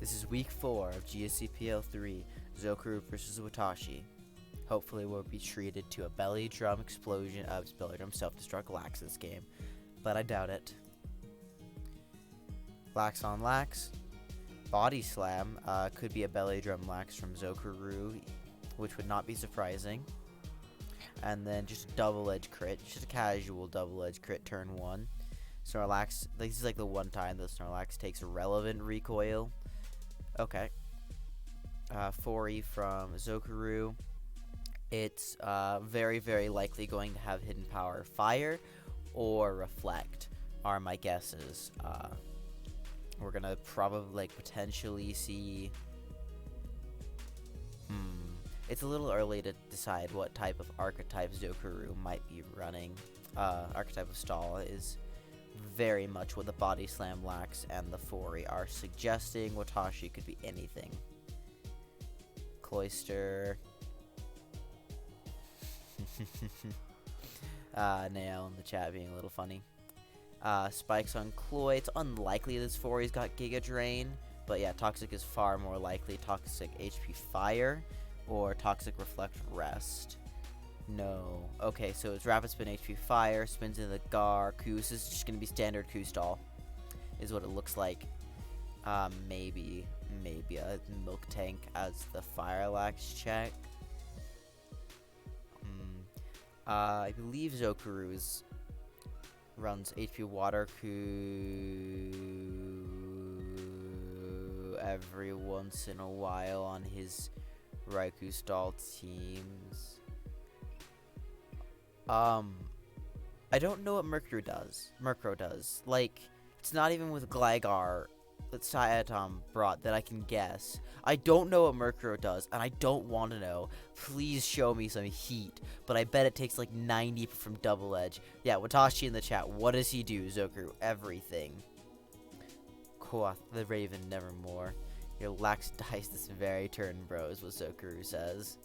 This is week 4 of GSCPL III, Zokaru vs. Watashi. Hopefully we'll be treated to a belly drum explosion of belly drum self-destruct lax this game, but I doubt it. Lax on lax. Body slam could be a belly drum lax from Zokaru, which would not be surprising. And then just a double-edge crit, just a casual double-edge crit turn 1. Snorlax, this is like the one time that Snorlax takes a relevant recoil. Okay. 4E from Zokaru. It's very, very likely going to have hidden power fire or reflect are my guesses. We're gonna probably potentially see. It's a little early to decide what type of archetype Zokaru might be running. Archetype of stall is very much what the body slam lax and the 4E are suggesting. Watashi could be anything. Cloister. Nail in the chat being a little funny. Spikes on Cloy. It's unlikely this 4E's got Giga Drain, but yeah, Toxic is far more likely. Toxic HP Fire or Toxic Reflect Rest. No. Okay, so it's Rapid Spin HP Fire, spins into the Gar. This is just going to be standard Q stall, is what it looks like. Maybe a Milk Tank as the Fire Lax check. I believe Zokaru runs HP Water Q every once in a while on his Raikou stall teams. I don't know what Murkrow does. Like, it's not even with Gligar that Saiyatom brought that I can guess. I don't know what Murkrow does, and I don't want to know. Please show me some heat. But I bet it takes like 90 from Double Edge. Yeah, Watashi in the chat. What does he do, Zokaru? Everything. Koath, the Raven, nevermore. Your lax dies this very turn, bro, is what Zokaru says.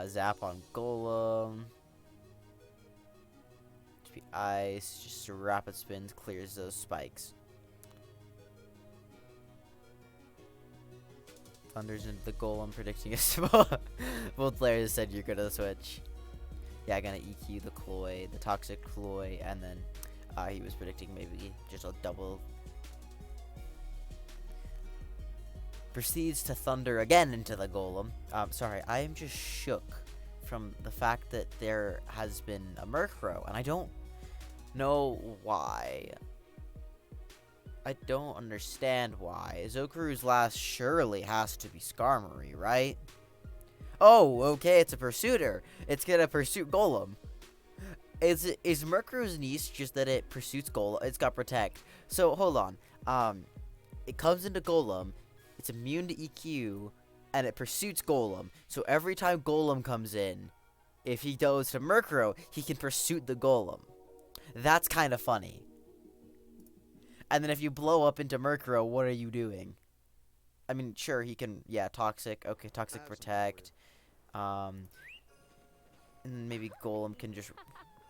Zap on Golem. HP Ice. Just a rapid spin clears those spikes. Thunders into the Golem, predicting a small. Both players said you're gonna switch. Yeah, gonna EQ the Cloy, the Toxic Cloy, and then he was predicting maybe just a double. Proceeds to thunder again into the Golem. Sorry, I am just shook from the fact that there has been a Murkrow, and I don't know why. I don't understand why. Zokaru's last surely has to be Skarmory, right? Oh, okay, it's a Pursuiter. It's gonna pursue Golem. Is Murkrow's niche just that it pursues Golem? It's got Protect. So, hold on. It comes into Golem, it's immune to EQ, and it pursues Golem. So every time Golem comes in, if he goes to Murkrow, he can pursue the Golem. That's kind of funny. And then if you blow up into Murkrow, what are you doing? I mean, sure, he can, yeah, Toxic. Okay, Toxic Protect. And then maybe Golem can just,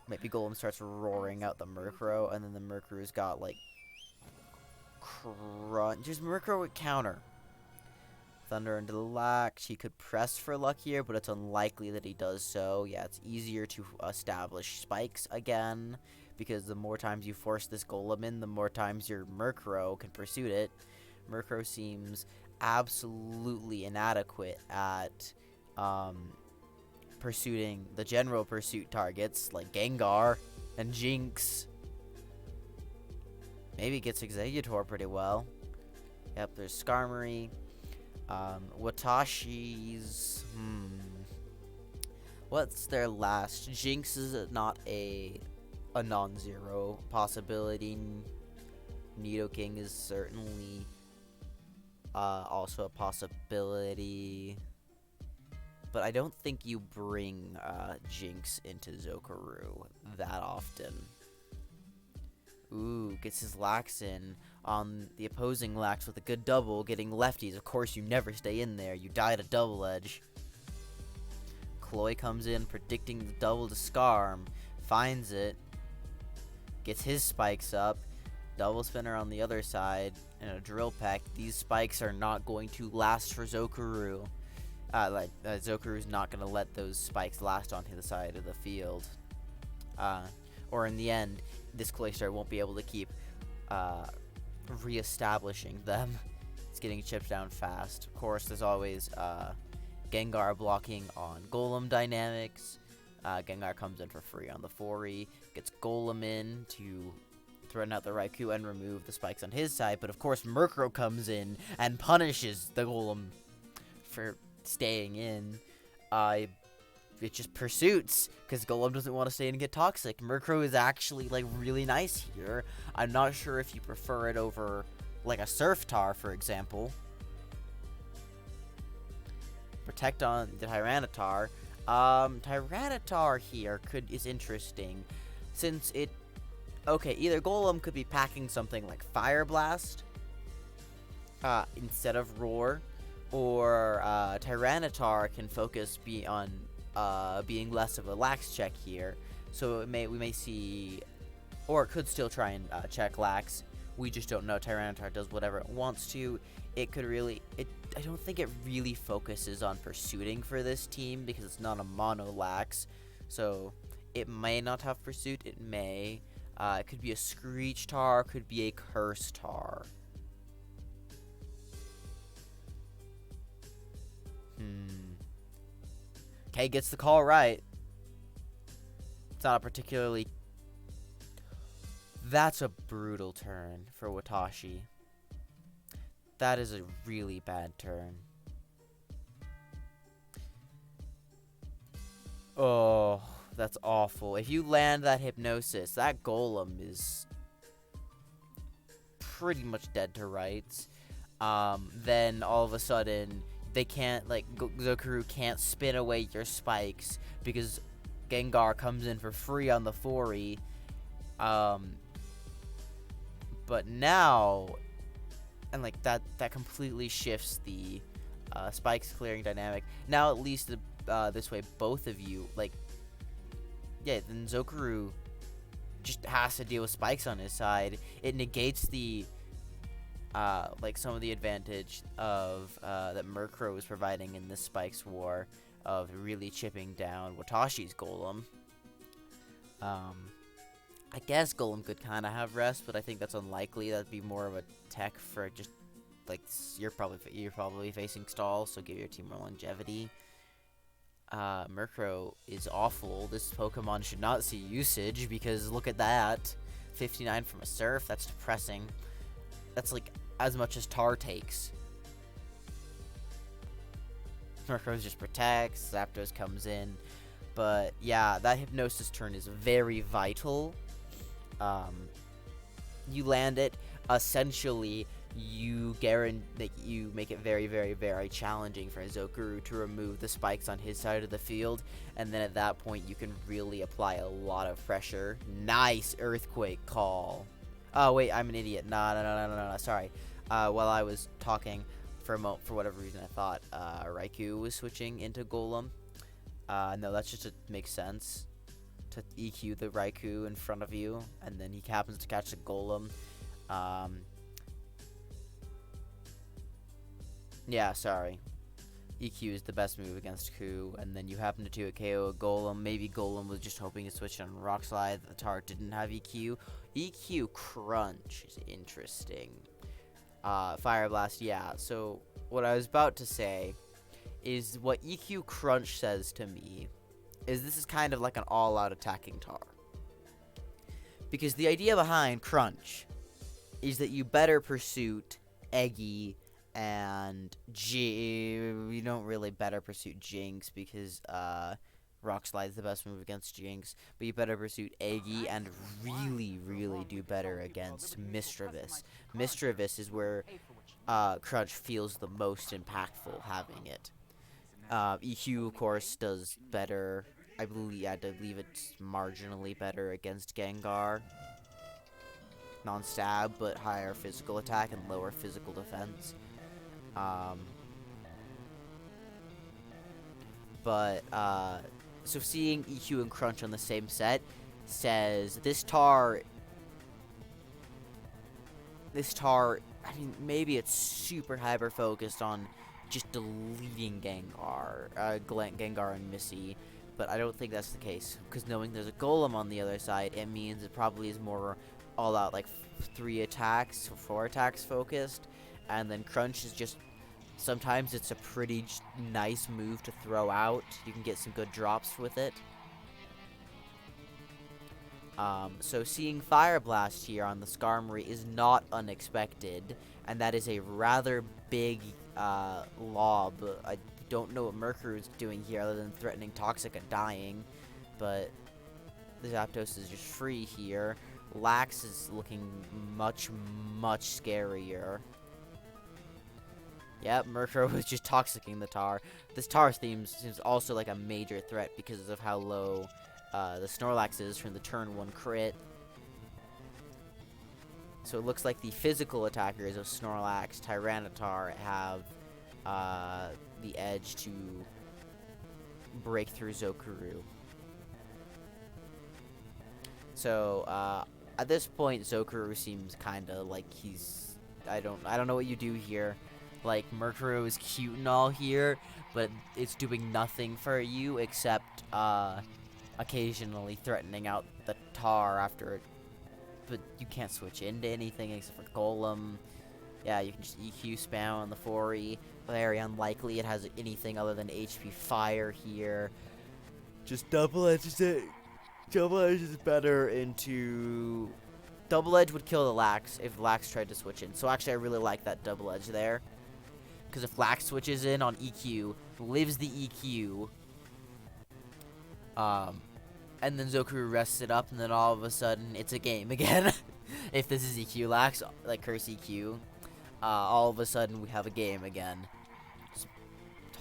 maybe Golem starts roaring out the Murkrow, and then the Murkrow's got, like, Crunch. Just Murkrow would counter. Thunder into the Lax. He could press for luck here, but it's unlikely that he does so. Yeah, it's easier to establish spikes again, because the more times you force this Golem in, the more times your Murkrow can pursue it. Murkrow seems absolutely inadequate at pursuing the general pursuit targets, like Gengar and Jinx. Maybe gets Exeggutor pretty well. Yep, there's Skarmory. Watashi's... What's their last? Jinx is not a non-zero possibility. Nidoking is certainly also a possibility. But I don't think you bring Jinx into Zokaru that often. Ooh, gets his Lax in on the opposing Lax with a good double, getting lefties. Of course, you never stay in there. You die to Double Edge. Cloy comes in, predicting the double to Skarm. Finds it. Gets his spikes up. Double spinner on the other side. and a drill peck, these spikes are not going to last for Zokaru. Zokaru's not going to let those spikes last onto the side of the field. Or in the end, this Cloyster won't be able to keep re-establishing them. It's getting chipped down fast. Of course, there's always Gengar blocking on Golem dynamics. Gengar comes in for free on the 4E, gets Golem in to threaten out the Raikou and remove the spikes on his side, but of course Murkrow comes in and punishes the Golem for staying in. It just pursuits, because Golem doesn't want to stay in and get toxic. Murkrow is actually, like, really nice here. I'm not sure if you prefer it over, like, a Surftar, for example. Protect on the Tyranitar. Tyranitar here is interesting, since it... Okay, either Golem could be packing something like Fire Blast instead of Roar, or Tyranitar can focus on being less of a lax check here. So we may see, or it could still try and check lax. We just don't know. Tyranitar does whatever it wants to. It could really, I don't think it really focuses on pursuing for this team because it's not a mono lax. So it may not have pursuit. It may. It could be a Screech Tar, could be a Curse Tar. Okay, gets the call right. It's not a particularly... That's a brutal turn for Watashi. That is a really bad turn. Oh, that's awful. If you land that Hypnosis, that Golem is pretty much dead to rights. Then all of a sudden, they can't, like, Zokaru can't spin away your spikes because Gengar comes in for free on the 4E. But now, and like that completely shifts the spikes clearing dynamic. Now at least this way, both of you, like, yeah, then Zokaru just has to deal with spikes on his side. It negates the like some of the advantage of that Murkrow is providing in this Spikes war of really chipping down Watashi's Golem. I guess Golem could kind of have rest, but I think that's unlikely. That'd be more of a tech for just, like, you're probably facing Stall, so give your team more longevity. Murkrow is awful. This Pokemon should not see usage because look at that. 59 from a Surf, that's depressing. That's like as much as Tar takes. Murkrow just protects, Zapdos comes in. But yeah, that Hypnosis turn is very vital. You land it, essentially you make it very, very, very challenging for Zokaru to remove the spikes on his side of the field, and then at that point you can really apply a lot of pressure. Nice Earthquake call. Oh wait, I'm an idiot. No, sorry. While I was talking for a moment, for whatever reason, I thought Raikou was switching into Golem. No, that's just to make sense. To EQ the Raikou in front of you, and then he happens to catch the Golem. Yeah, sorry. EQ is the best move against Ku, and then you happen to KO a Golem. Maybe Golem was just hoping to switch on Rock Slide. The Tar didn't have EQ. EQ Crunch is interesting. Fire Blast, yeah. So what I was about to say is what EQ Crunch says to me is this is kind of like an all-out attacking Tar. Because the idea behind Crunch is that you better Pursuit Eggy and you don't really better Pursuit Jinx because Rock Slide is the best move against Jinx, but you better Pursuit Eggy and really, really do better against Mischievous. Mischievous is where Crunch feels the most impactful having it. EQ, of course, does better. I believe it's marginally better against Gengar. Non-stab, but higher physical attack and lower physical defense. So seeing EQ and Crunch on the same set says this Tar I mean, maybe it's super hyper focused on just deleting Gengar and Missy, but I don't think that's the case. Because knowing there's a Golem on the other side, it means it probably is more all out, like 3 attacks or 4 attacks focused, and then Crunch is just sometimes it's a pretty nice move to throw out. You can get some good drops with it. So seeing Fire Blast here on the Skarmory is not unexpected, and that is a rather big lob. I don't know what Mercury is doing here other than threatening Toxic and dying, but the Zapdos is just free here. Lax is looking much, much scarier. Yep, Murkrow was just toxicking the Tar. This Tar theme seems also like a major threat because of how low the Snorlax is from the turn 1 crit. So it looks like the physical attackers of Snorlax, Tyranitar have the edge to break through Zokuru. So at this point, Zokuru seems kind of like he's I don't know what you do here. Like, Murkrow is cute and all here, but it's doing nothing for you except occasionally threatening out the Tar after it. But you can't switch into anything except for Golem. Yeah, you can just EQ spam on the 4E. Very unlikely it has anything other than HP Fire here. Just Double Edges it. Double Edge is better into... Double Edge would kill the Lax if Lax tried to switch in. So actually I really like that Double Edge there. Because if Lax switches in on EQ, lives the EQ, and then Zokuru rests it up, and then all of a sudden, it's a game again. If this is EQ Lax, like Curse EQ, all of a sudden, we have a game again. Just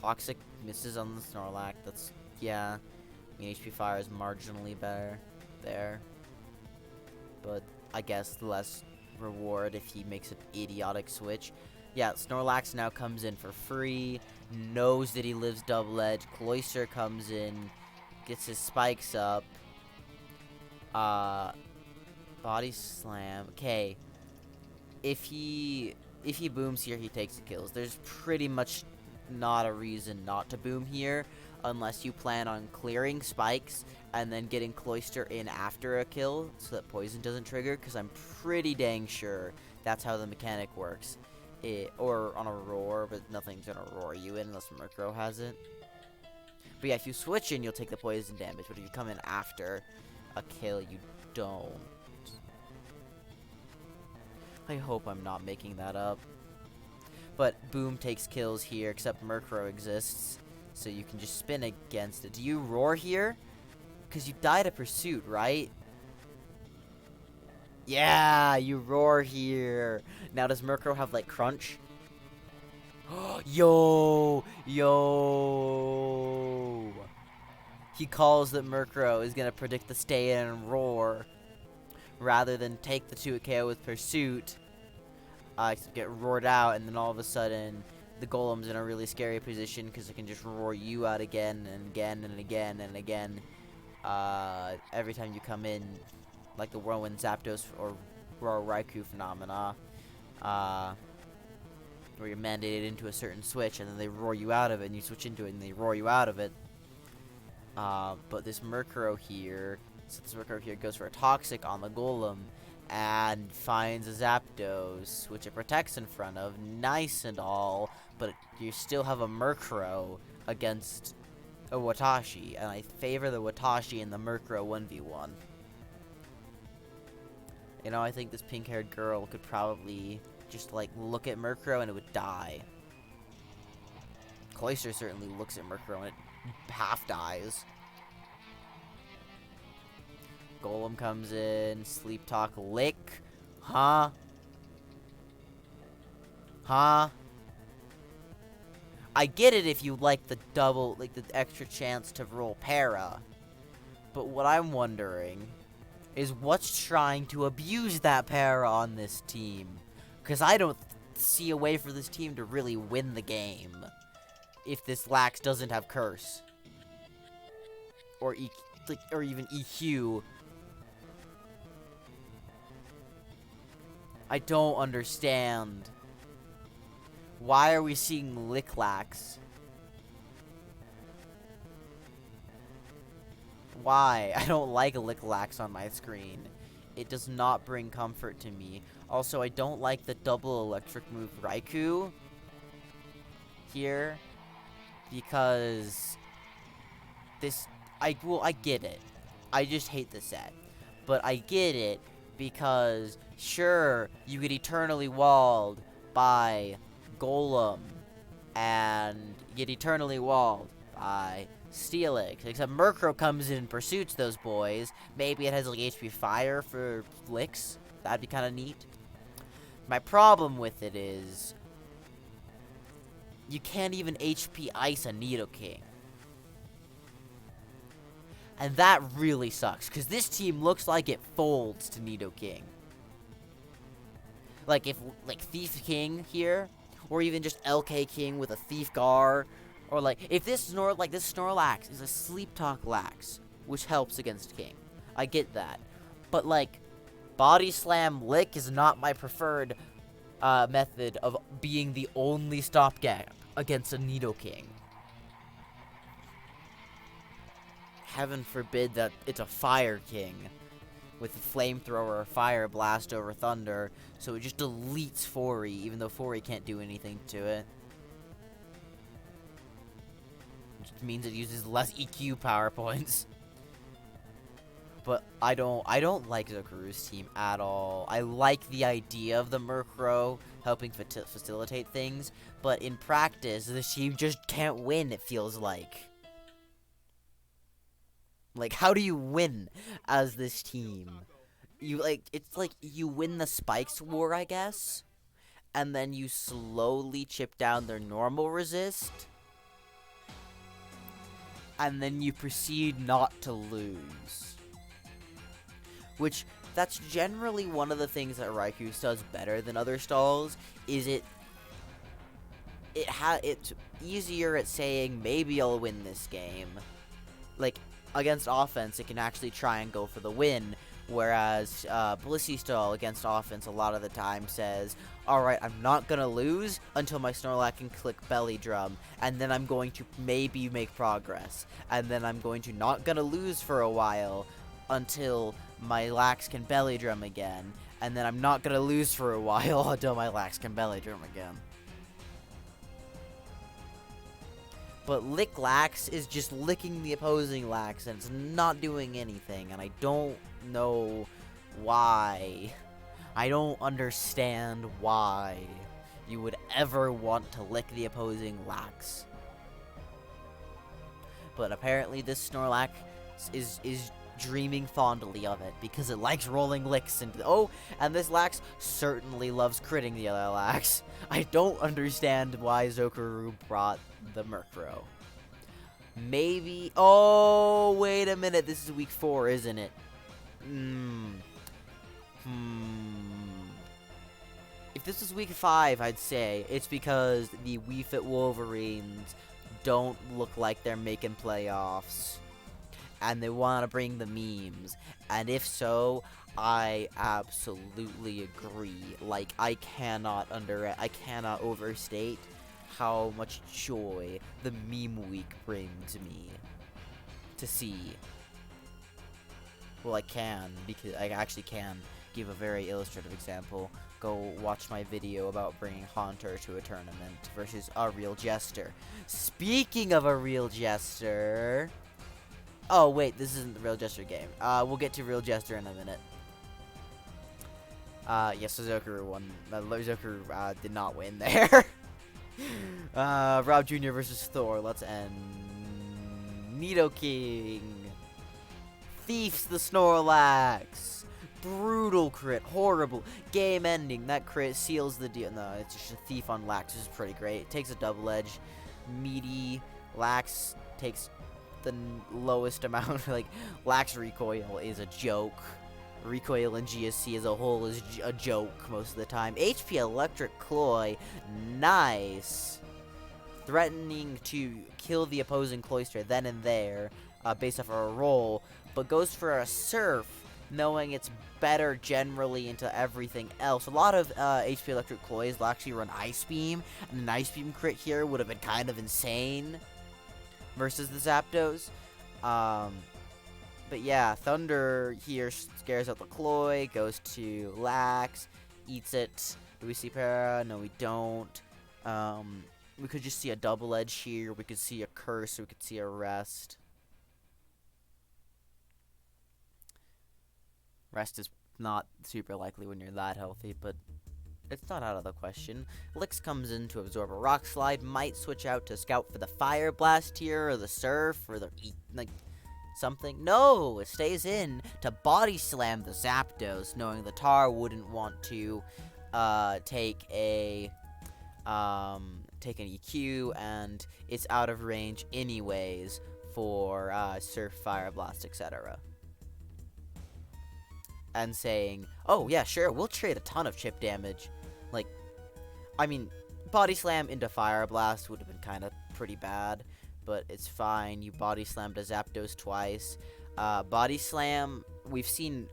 Toxic misses on the Snorlax, that's, yeah. I mean, HP Fire is marginally better there. But I guess less reward if he makes an idiotic switch. Yeah, Snorlax now comes in for free, knows that he lives Double Edge. Cloyster comes in, gets his spikes up. Body Slam. Okay. If he booms here, he takes the kills. There's pretty much not a reason not to boom here, unless you plan on clearing spikes and then getting Cloyster in after a kill so that poison doesn't trigger, because I'm pretty dang sure that's how the mechanic works. Or on a roar, but nothing's gonna roar you in unless Murkrow has it. But yeah, if you switch in, you'll take the poison damage, but if you come in after a kill, you don't. I hope I'm not making that up. But Boom takes kills here, except Murkrow exists, so you can just spin against it. Do you roar here? Because you died a pursuit, right? Yeah, you roar here. Now, does Murkrow have, like, Crunch? Yo! He calls that Murkrow is going to predict the stay in and roar, rather than take the 2 KO with Pursuit, get roared out, and then all of a sudden, the Golem's in a really scary position, because it can just roar you out again, and again, and again, and again. Every time you come in, like the Whirlwind Zapdos or Roar Raikou phenomena, where you're mandated into a certain switch, and then they roar you out of it, and you switch into it, and they roar you out of it. But this Murkrow here, goes for a Toxic on the Golem, and finds a Zapdos, which it protects in front of, nice and all, but you still have a Murkrow against a Watashi, and I favor the Watashi and the Murkrow 1v1. You know, I think this pink-haired girl could probably just, like, look at Murkrow and it would die. Cloyster certainly looks at Murkrow and it half dies. Golem comes in, Sleep Talk, Lick. Huh? I get it if you like the the extra chance to roll para. But what I'm wondering is what's trying to abuse that para on this team. Because I don't see a way for this team to really win the game if this Lax doesn't have Curse. Or even EQ. I don't understand Why are we seeing Licklax? Why? I don't like Licklax on my screen. It does not bring comfort to me. Also, I don't like the double electric move Raikou here, because I get it. I just hate the set. But I get it because, sure, you get eternally walled by Golem and get eternally walled by Steelix. Except Murkrow comes in and pursues those boys. Maybe it has like HP Fire for Licks. That'd be kind of neat. My problem with it is you can't even HP Ice a Nidoking. And that really sucks, because this team looks like it folds to Nidoking. Like, if, like, Thief King here, or even just LK King with a Thief Gar, or, like, if this Snorlax is a Sleep Talk Lax, which helps against King. I get that. But, like, Body Slam Lick is not my preferred method of being the only stopgap against a Nidoking. Heaven forbid that it's a Fire King with a Flamethrower or Fire Blast over Thunder, so it just deletes Fori, even though Fori can't do anything to it. Which means it uses less EQ power points. But I don't like Zokaru's team at all. I like the idea of the Murkrow helping facilitate things, but in practice, the team just can't win, it feels like. Like, how do you win as this team? It's like you win the Spikes war, I guess, and then you slowly chip down their normal resist, and then you proceed not to lose. Which, that's generally one of the things that Raikou does better than other stalls, is it's easier at saying, maybe I'll win this game. Like, against offense, it can actually try and go for the win, whereas Blissey Stall against offense a lot of the time says, alright, I'm not gonna lose until my Snorlax can click Belly Drum, and then I'm going to maybe make progress, and then I'm going to not gonna lose for a while until my Lax can Belly Drum again, and then I'm not gonna lose for a while until my Lax can Belly Drum again. But Lick Lax is just licking the opposing Lax, and it's not doing anything, and I don't know why. I don't understand why you would ever want to lick the opposing Lax. But apparently this Snorlax is dreaming fondly of it, because it likes rolling licks into and this Lax certainly loves critting the other Lax. I don't understand why Zokaru brought the Murkrow. Maybe, wait a minute, this is week 4, isn't it? If this was week 5, I'd say it's because the Wii Fit Wolverines don't look like they're making playoffs, and they want to bring the memes, and if so, I absolutely agree. Like, I cannot overstate how much joy the meme week brings me to see. Well, I can, because I actually can give a very illustrative example. Go watch my video about bringing Haunter to a tournament versus a real Jester. Speaking of a real Jester... Oh, wait, this isn't the real Jester game. We'll get to real Jester in a minute. Yes, so Zokaru won. Zokaru did not win there. Rob Jr. versus Thor. Let's end. Nidoking. Thiefs the Snorlax. Brutal crit. Horrible. Game ending. That crit seals the deal. No, it's just a Thief on Lax, which is pretty great. It takes a double edge. Meaty. Lax takes the lowest amount. Like, Lax recoil is a joke. Recoil in GSC as a whole is a joke most of the time. HP Electric Cloy. Nice. Threatening to kill the opposing Cloyster then and there, based off of a roll, but goes for a Surf knowing it's better generally into everything else. A lot of HP Electric Cloys will actually run Ice Beam, and an Ice Beam crit here would have been kind of insane versus the Zapdos. But yeah, Thunder here scares out the Cloy, goes to Lax, eats it. Do we see Para? No, we don't. We could just see a double edge here. We could see a curse. We could see a rest. Rest is not super likely when you're that healthy, but it's not out of the question. Lix comes in to absorb a Rock Slide. Might switch out to scout for the Fire Blast here, or the Surf, or the something. No, it stays in to Body Slam the Zapdos, knowing the Tar wouldn't want to take an EQ, and it's out of range anyways for Surf, Fire Blast, etc. And saying, oh yeah, sure, we'll trade a ton of chip damage. Like, I mean, Body Slam into Fire Blast would have been kind of pretty bad, but it's fine. You Body Slammed a Zapdos twice. Body Slam, we've seen,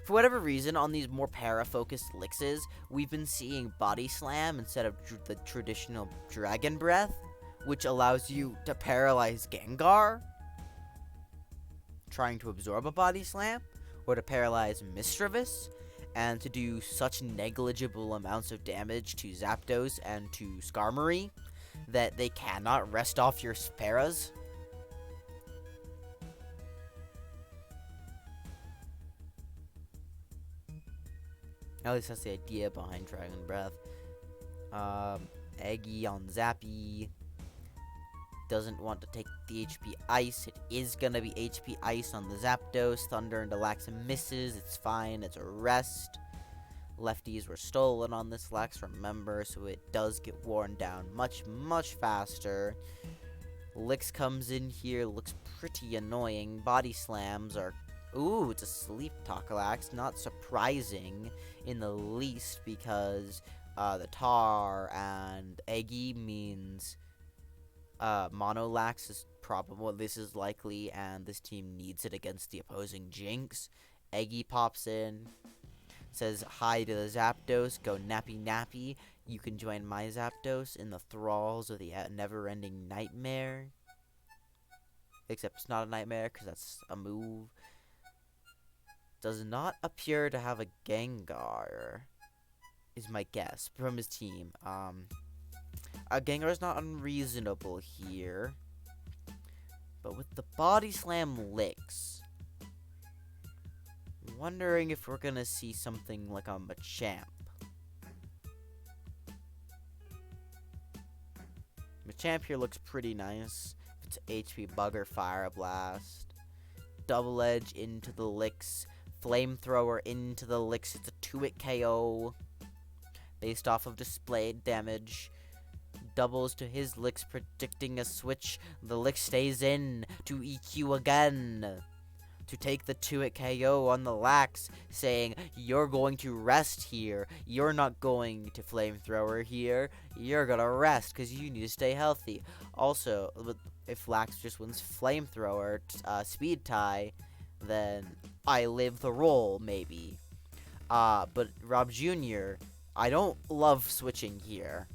for whatever reason, on these more para-focused Lixes, we've been seeing Body Slam instead of the traditional Dragon Breath, which allows you to paralyze Gengar, trying to absorb a Body Slam, or to paralyze Misdreavus, and to do such negligible amounts of damage to Zapdos and to Skarmory that they cannot rest off your paras. At least that's the idea behind Dragon Breath. Eggy on Zappy. Doesn't want to take the HP Ice. It is going to be HP Ice on the Zapdos. Thunder into Lax misses. It's fine. It's a rest. Lefties were stolen on this Lax, remember, so it does get worn down much, much faster. Lix comes in here, looks pretty annoying. Body Slams are... Ooh, it's a Sleep Talk Lax. Not surprising in the least, because the Tar and Eggy means... Monolax is probable. This is likely, and this team needs it against the opposing Jinx. Eggy pops in, says hi to the Zapdos. Go nappy nappy. You can join my Zapdos in the thralls of the never-ending nightmare. Except it's not a nightmare because that's a move. Does not appear to have a Gengar, is my guess from his team. Gengar is not unreasonable here. But with the Body Slam Licks, I'm wondering if we're going to see something like a Machamp. Machamp here looks pretty nice. It's HP Bugger Fire Blast. Double Edge into the Licks. Flamethrower into the Licks. It's a 2-hit KO based off of displayed damage. Doubles to his Licks, predicting a switch. The Lick stays in to EQ again to take the 2-hit KO on the Lax, saying, you're going to rest here. You're not going to Flamethrower here. You're gonna rest because you need to stay healthy. Also, if Lax just wins Flamethrower speed tie, then I live the role, maybe. But Rob Jr., I don't love switching here.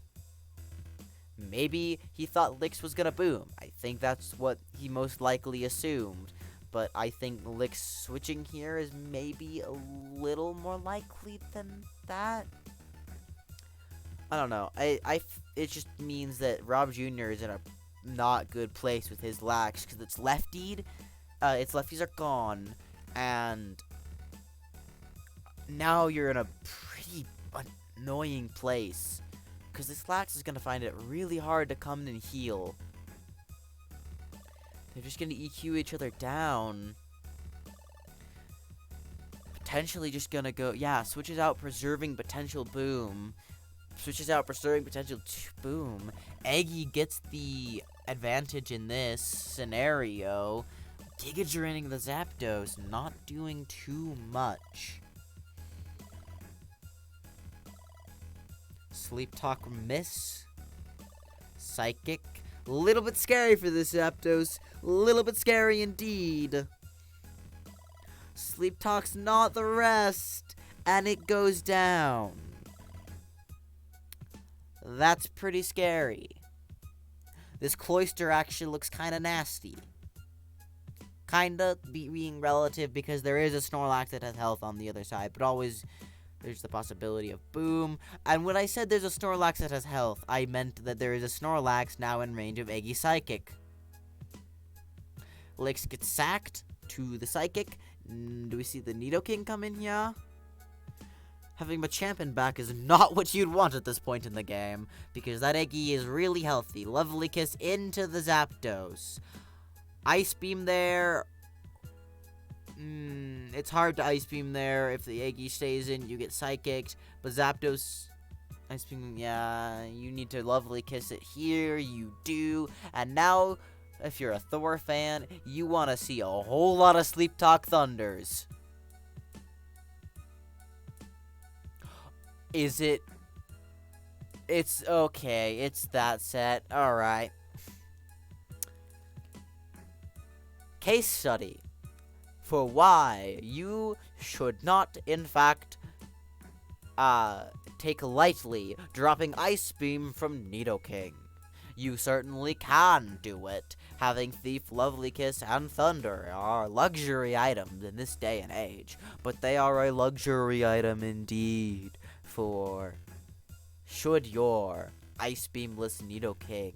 Maybe he thought Lix was gonna boom. I think that's what he most likely assumed. But I think Lix switching here is maybe a little more likely than that. I don't know. It just means that Rob Jr. is in a not good place with his Lax because it's leftied. Its lefties are gone, and now you're in a pretty annoying place. Because this Lax is going to find it really hard to come and heal. They're just going to EQ each other down. Potentially just going to go... Yeah, switches out preserving potential boom. Switches out preserving potential boom. Eggy gets the advantage in this scenario. Giga draining the Zapdos. Not doing too much. Sleep Talk miss. Psychic. A little bit scary for this Zapdos. A little bit scary indeed. Sleep Talk's not the rest, and it goes down. That's pretty scary. This cloister actually looks kind of nasty. Kinda being relative because there is a Snorlax that has health on the other side, but always there's the possibility of boom. And when I said there's a Snorlax that has health, I meant that there is a Snorlax now in range of Eggy Psychic. Licks gets sacked to the Psychic. Do we see the Nidoking come in here? Having Machamp back is not what you'd want at this point in the game, because that Eggy is really healthy. Lovely Kiss into the Zapdos. Ice Beam there. It's hard to Ice Beam there. If the Eggy stays in, you get Psychicked. But Zapdos, Ice Beam, yeah, you need to Lovely Kiss it here. You do. And now, if you're a Thor fan, you want to see a whole lot of Sleep Talk Thunders. Is it? It's okay. It's that set. Alright. Case study for why you should not, in fact, take lightly dropping Ice Beam from Nidoking. You certainly can do it. Having Thief, Lovely Kiss, and Thunder are luxury items in this day and age, but they are a luxury item indeed for should your Ice Beamless Nidoking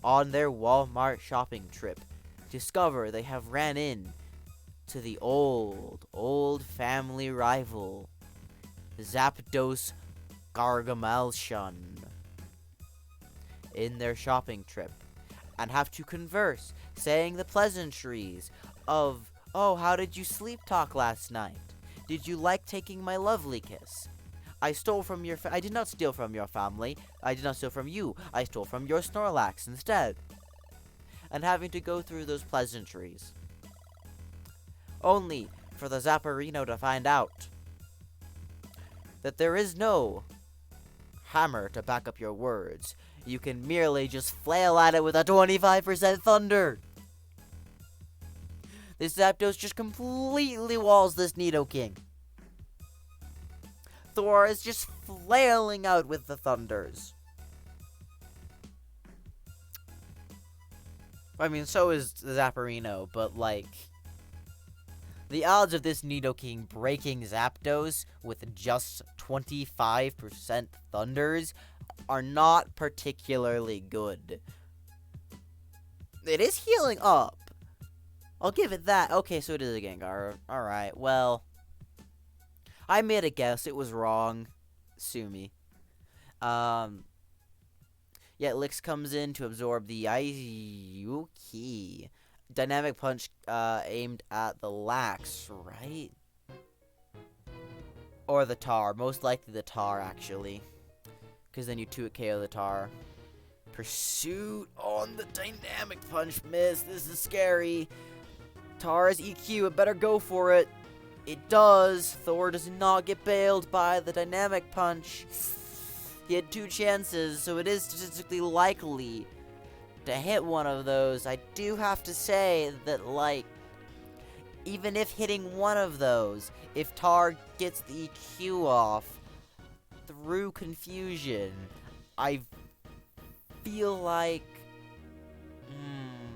on their Walmart shopping trip discover they have ran in to the old family rival, Zapdos Gargamelshun, in their shopping trip, and have to converse, saying the pleasantries of, oh, how did you sleep talk last night? Did you like taking my Lovely Kiss? I stole from your I did not steal from your family. I did not steal from you. I stole from your Snorlax instead. And having to go through those pleasantries. Only for the Zapparino to find out that there is no hammer to back up your words. You can merely just flail at it with a 25% Thunder. This Zapdos just completely walls this Nidoking. Thor is just flailing out with the Thunders. I mean, so is the Zapparino, but, like, the odds of this Nidoking breaking Zapdos with just 25% Thunders are not particularly good. It is healing up. I'll give it that. Okay, so it is a Gengar. Alright, well, I made a guess. It was wrong. Sue me. Yeah, Lix comes in to absorb the Ayuki. Dynamic Punch aimed at the Lax, right? Or the Tar. Most likely the Tar, actually. Because then you 2-hit KO the Tar. Pursuit on the Dynamic Punch miss. This is scary. Tar is EQ. It better go for it. It does. Thor does not get bailed by the Dynamic Punch. He had 2 chances, so it is statistically likely to hit one of those. I do have to say that, like, even if hitting one of those, if Tar gets the EQ off through confusion, I feel like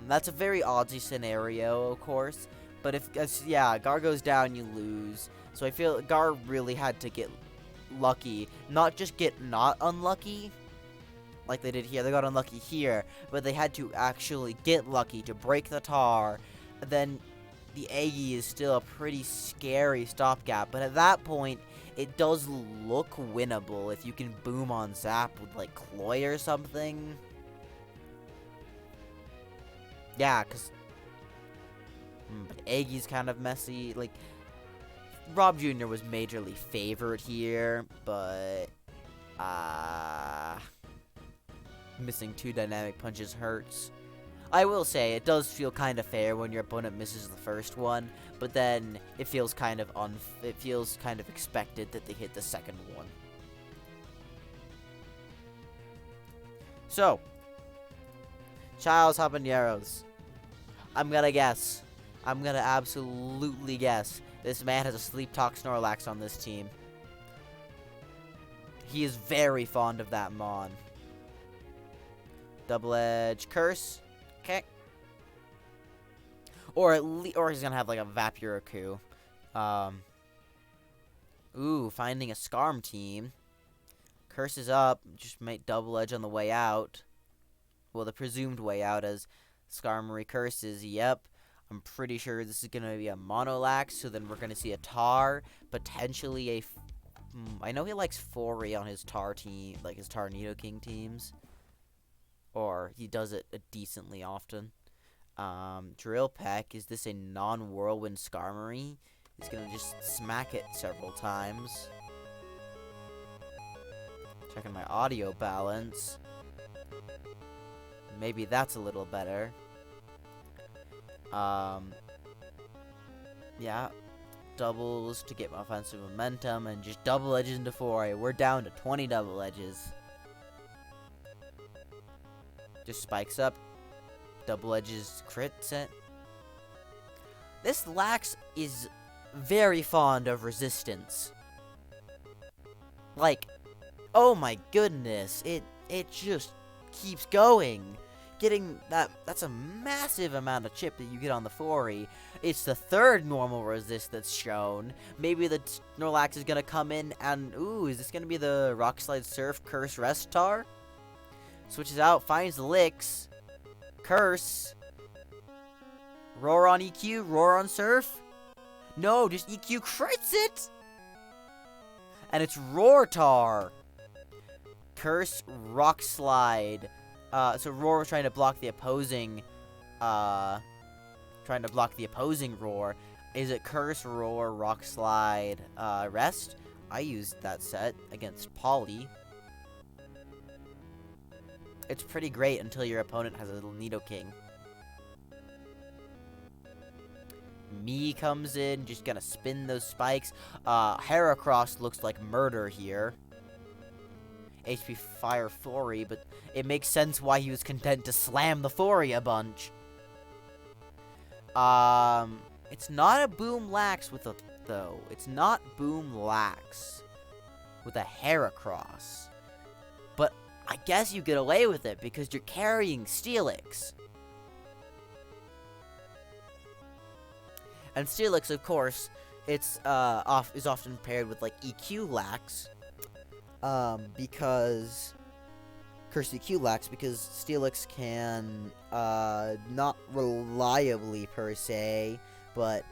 that's a very oddsy scenario, of course. But if, yeah, Gar goes down, you lose. So I feel Gar really had to get lucky, not just get not unlucky like they did here. They got unlucky here, but they had to actually get lucky to break the Tar. Then the Aggie is still a pretty scary stopgap, but at that point it does look winnable if you can boom on Zap with like Cloy or something. Yeah, because but Aggie's kind of messy. Like, Rob Jr. was majorly favored here, but missing 2 Dynamic Punches hurts. I will say, it does feel kind of fair when your opponent misses the first one, but then it feels kind of expected that they hit the second one. So, Charles Habaneros. I'm gonna absolutely guess This man has a Sleep Talk Snorlax on this team. He is very fond of that Mon. Double Edge Curse. Okay. Or he's gonna have like a Vaporeon. Ooh, finding a Scarm team. Curse is up. Just make Double Edge on the way out. Well, the presumed way out as Skarmory curses. Yep. I'm pretty sure this is going to be a Monolax. So then we're going to see a Tar. Potentially a... I know he likes Foray on his Tar team. Like his Tar Nidoking teams. Or he does it decently often. Drill Peck. Is this a non-Whirlwind Skarmory? He's going to just smack it several times. Checking my audio balance. Maybe that's a little better. Yeah. Doubles to get my offensive momentum and just double edges into Foray. We're down to 20 double edges. Just spikes up. Double edges crit set. This Lax is very fond of resistance. Like, oh my goodness. It just keeps going. Getting that's a massive amount of chip that you get on the Foray. It's the third normal resist that's shown. Maybe the Snorlax is gonna come in and ooh, is this gonna be the Rock Slide Surf Curse Restar? Switches out, finds the Licks. Curse. Roar on EQ, Roar on Surf. No, just EQ crits it. And it's Roartar. Curse, Rock Slide. So Roar was trying to block the opposing, Roar. Is it Curse, Roar, Rock Slide, Rest? I used that set against Polly. It's pretty great until your opponent has a little Nidoking. Me comes in, just gonna spin those spikes. Heracross looks like murder here. HP Fire Foray, but it makes sense why he was content to slam the Foray a bunch. It's not a Boom Lax with a, though. It's not Boom Lax with a Heracross. But I guess you get away with it because you're carrying Steelix. And Steelix, of course, it's is often paired with like EQ Lax. Because Curse EQ Lax, because Steelix can not reliably per se, but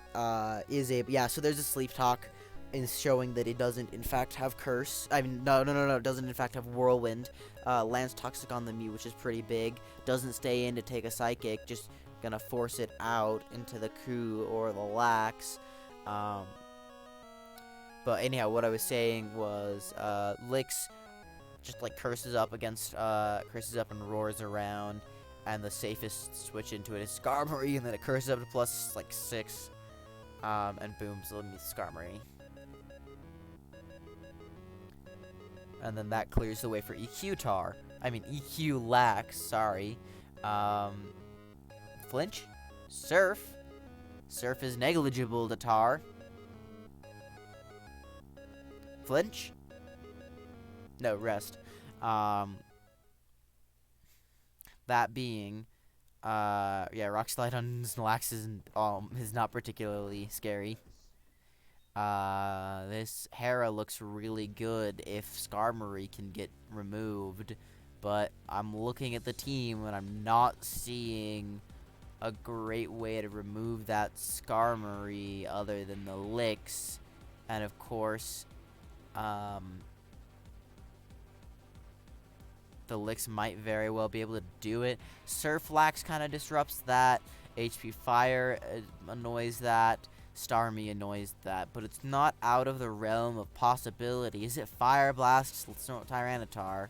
is able. Yeah, so there's a Sleep Talk in showing that it doesn't in fact have Curse. I mean, no, it doesn't in fact have Whirlwind. Lands Toxic on the Mew, which is pretty big. Doesn't stay in to take a Psychic, just gonna force it out into the Coup or the Lax. But anyhow, what I was saying was, Licks just like curses up and roars around, and the safest switch into it is Skarmory, and then it curses up to plus like 6, and booms underneath Skarmory. And then that clears the way for EQ Lax, sorry. Flinch, Surf is negligible to Tar. Flinch? No, Rest. That being, yeah, Rock Slide on Snorlax is not particularly scary. This Hera looks really good if Skarmory can get removed, but I'm looking at the team and I'm not seeing a great way to remove that Skarmory other than the Licks, and of course, the Licks might very well be able to do it. Surf Lax kind of disrupts that. HP Fire annoys that. Starmie annoys that. But it's not out of the realm of possibility. Is it Fire Blast Tyranitar?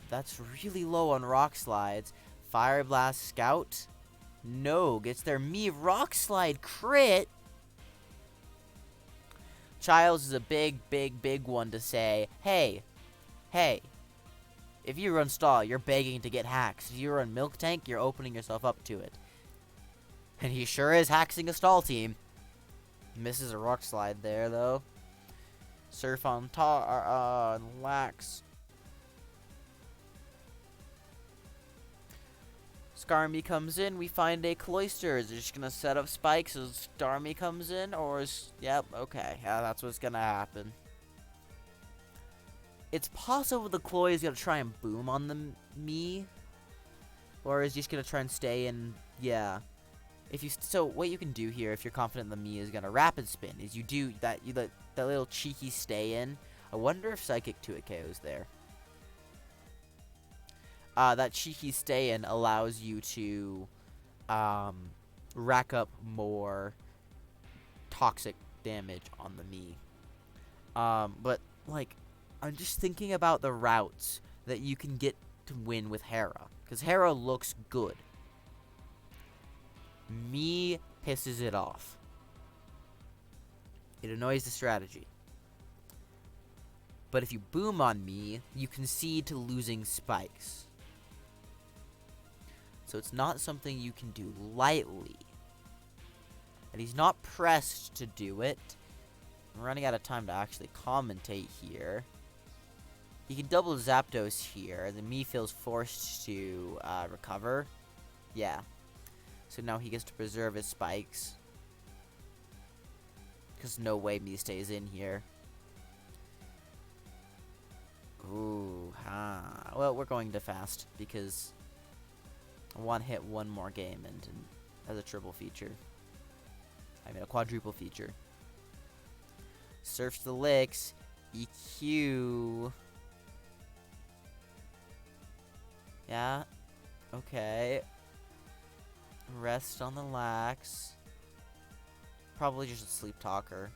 That's really low on Rock Slides. Fire Blast Scout? No. Gets their Me Rock Slide crit. Childs is a big one to say, hey, if you run Stall, you're begging to get hacks. If you run Milk Tank, you're opening yourself up to it. And he sure is hacking a Stall team. Misses a rock slide there, though. Surf on tar, lax. Skarmy comes in, we find a cloister. Is it just gonna set up spikes as Starmie comes in, or is... Yep, okay. Yeah, that's what's gonna happen. It's possible the Cloy is gonna try and boom on the me. Or is just gonna try and stay in... Yeah. So what you can do here, if you're confident the me is gonna rapid spin, is you do that, you let that little cheeky stay in. I wonder if Psychic 2 KO's there. That cheeky stay in allows you to rack up more toxic damage on the me. But like, I'm just thinking about the routes that you can get to win with Hera, because Hera looks good. Me pisses it off. It annoys the strategy. But if you boom on me, you concede to losing spikes. So it's not something you can do lightly. And he's not pressed to do it. I'm running out of time to actually commentate here. He can double Zapdos here. The me feels forced to recover. Yeah. So now he gets to preserve his spikes. Because no way me stays in here. Ooh, well, we're going to fast because I want to hit one more game and as a triple feature. I mean, a quadruple feature. Surf the licks. EQ. Yeah. Okay. Rest on the lax. Probably just a sleep talker.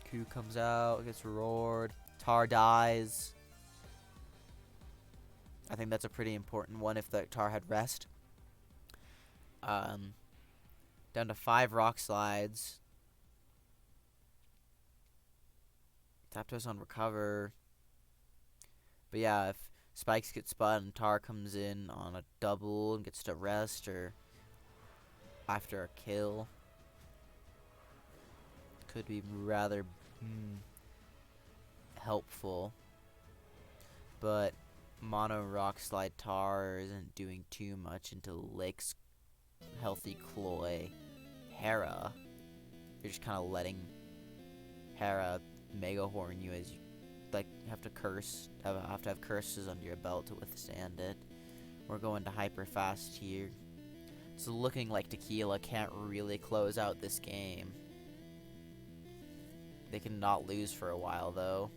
Q comes out, gets roared. Tar dies. I think that's a pretty important one if the Tar had rest. Down to 5 rock slides. Zapdos on recover. But yeah, if spikes get spun and Tar comes in on a double and gets to rest or after a kill, could be rather helpful. But mono rock slide Tar isn't doing too much until Lick's healthy Cloy. Hera, you're just kind of letting Hera Mega Horn you as you like have to have curses under your belt to withstand it. We're going to hyper fast here. It's looking like Tequila can't really close out this game. They can not lose for a while though.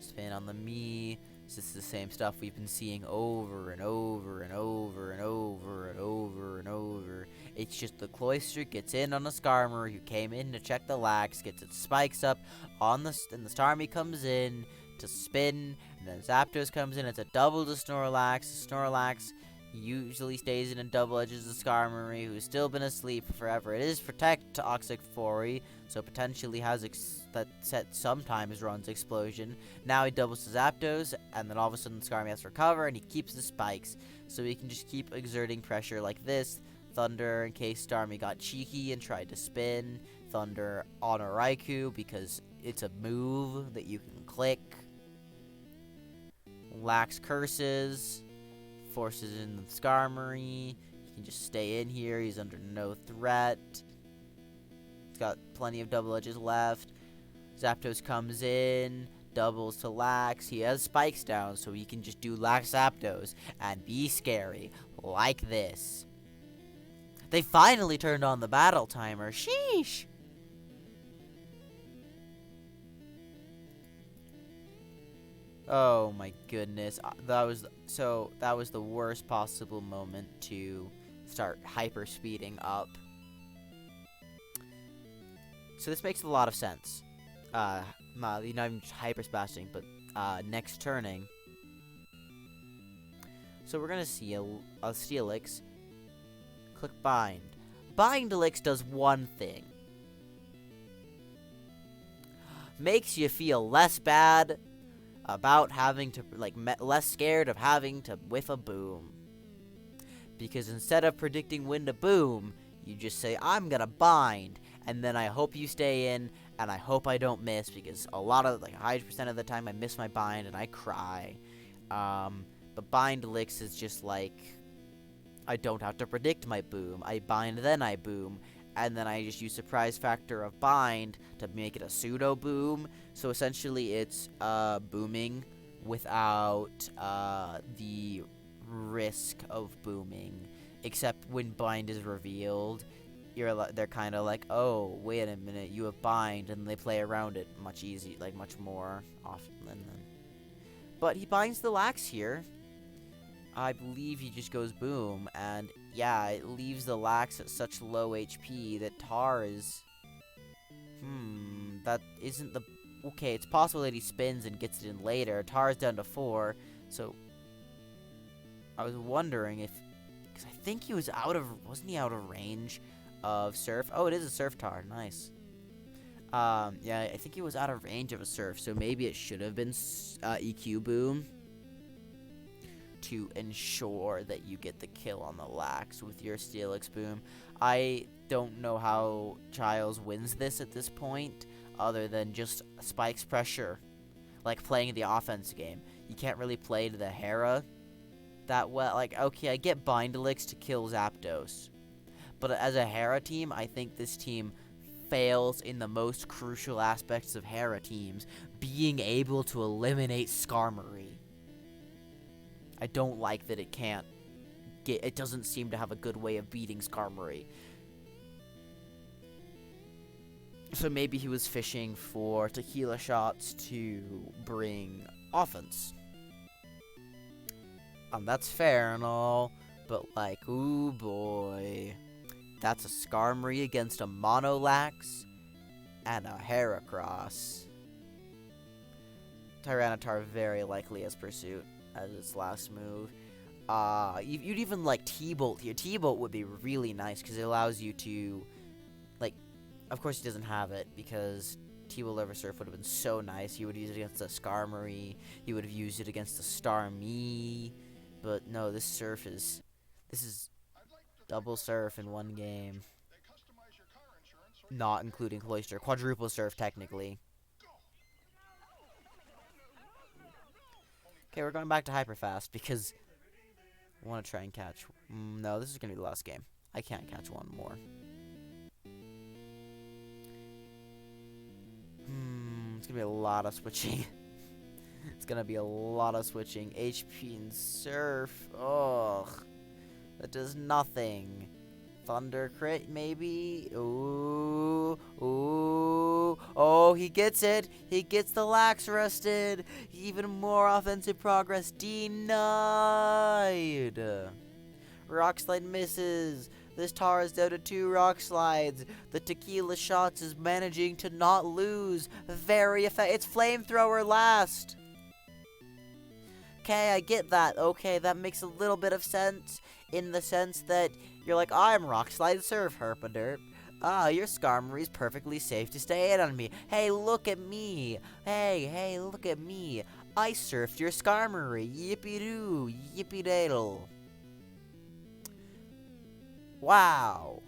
Spin on the me. This is the same stuff we've been seeing over and over and over and over and over and over. It's just the Cloister gets in on a Skarmory who came in to check the lax, gets its spikes up on the and the Starmie comes in to spin, and then Zapdos comes in. It's a double to Snorlax. Snorlax usually stays in and double edges the Skarmory, who's still been asleep for forever. It is Protect Toxic Fury, so potentially has that set sometimes runs Explosion. Now he doubles to Zapdos, and then all of a sudden Skarmory has to recover, and he keeps the spikes, so he can just keep exerting pressure like this. Thunder in case Starmie got cheeky and tried to spin. Thunder on a Raikou because it's a move that you can click. Lax curses. Forces in the Skarmory. He can just stay in here. He's under no threat. He's got plenty of double edges left. Zapdos comes in. Doubles to Lax. He has spikes down, so he can just do Lax Zapdos and be scary. Like this. They finally turned on the battle timer. Sheesh. Oh my goodness. That was the worst possible moment to start hyper speeding up. So this makes a lot of sense. Not even just hyper spasting, but next turning. So we're gonna see a Steelix. Click bind. Bind Elix does one thing. Makes you feel less bad about having to, less scared of having to whiff a boom. Because instead of predicting when to boom, you just say, I'm gonna bind, and then I hope you stay in, and I hope I don't miss, because a lot of, like, 100% of the time I miss my bind and I cry. But bind licks is just like, I don't have to predict my boom. I bind, then I boom, and then I just use surprise factor of bind to make it a pseudo boom. So essentially it's booming without the risk of booming, except when bind is revealed, they're kind of like, oh, wait a minute, you have bind, and they play around it much more often than then. But he binds the lax here. I believe he just goes boom, and yeah, it leaves the lax at such low HP that Tar is... that isn't the... Okay, it's possible that he spins and gets it in later. Tar's down to 4, so... I was wondering if... Because I think he was out of... Wasn't he out of range of Surf? Oh, it is a Surf Tar. Nice. Yeah, I think he was out of range of a Surf, so maybe it should have been EQ Boom to ensure that you get the kill on the lax with your Steelix Boom. I don't know how Giles wins this at this point, other than just Spike's pressure, like playing the offense game. You can't really play to the Hera that well. Like, okay, I get Bindelix to kill Zapdos, but as a Hera team, I think this team fails in the most crucial aspects of Hera teams, being able to eliminate Skarmory. I don't like that it can't get... It doesn't seem to have a good way of beating Skarmory. So maybe he was fishing for tequila shots to bring offense. That's fair and all, but like, ooh boy. That's a Skarmory against a Monolax and a Heracross. Tyranitar very likely has Pursuit as its last move. You'd even like T-Bolt here. T-Bolt would be really nice because it allows you to, like, of course he doesn't have it because T-Bolt over Surf would have been so nice. He would use it against the Skarmory. He would have used it against the Starmie. But no, this is double Surf in one game. Not including Cloyster. Quadruple Surf, technically. Okay, we're going back to Hyperfast because I want to try and catch... no, this is going to be the last game. I can't catch one more. It's going to be a lot of switching. It's going to be a lot of switching. HP and Surf. Ugh. That does nothing. Thunder crit, maybe? Ooh. Ooh. Oh, he gets it. He gets the lax rested. Even more offensive progress denied. Rock Slide misses. This Tar is down to 2 Rock Slides. The Tequila Shots is managing to not lose. Very effective. It's Flamethrower last. Okay, I get that. Okay, that makes a little bit of sense. In the sense that you're like, I'm Rock Slide Surf, Herpaderp. Your Skarmory's perfectly safe to stay in on me. Hey, look at me. Hey, look at me. I surfed your Skarmory. Yippee-doo. Yippee-daddle. Wow.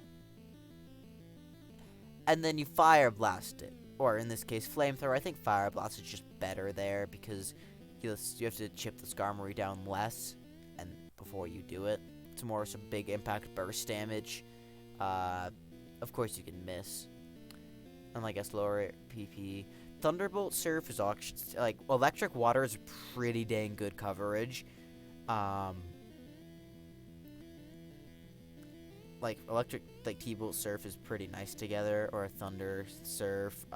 And then you Fire Blast it. Or in this case, Flamethrower. I think Fire Blast is just better there because you have to chip the Skarmory down less and before you do it. It's more some big impact burst damage. Of course you can miss. Unlike a slower PP. Thunderbolt Surf is actually, like, Electric Water is pretty dang good coverage. Like, T-Bolt Surf is pretty nice together, or Thunder Surf,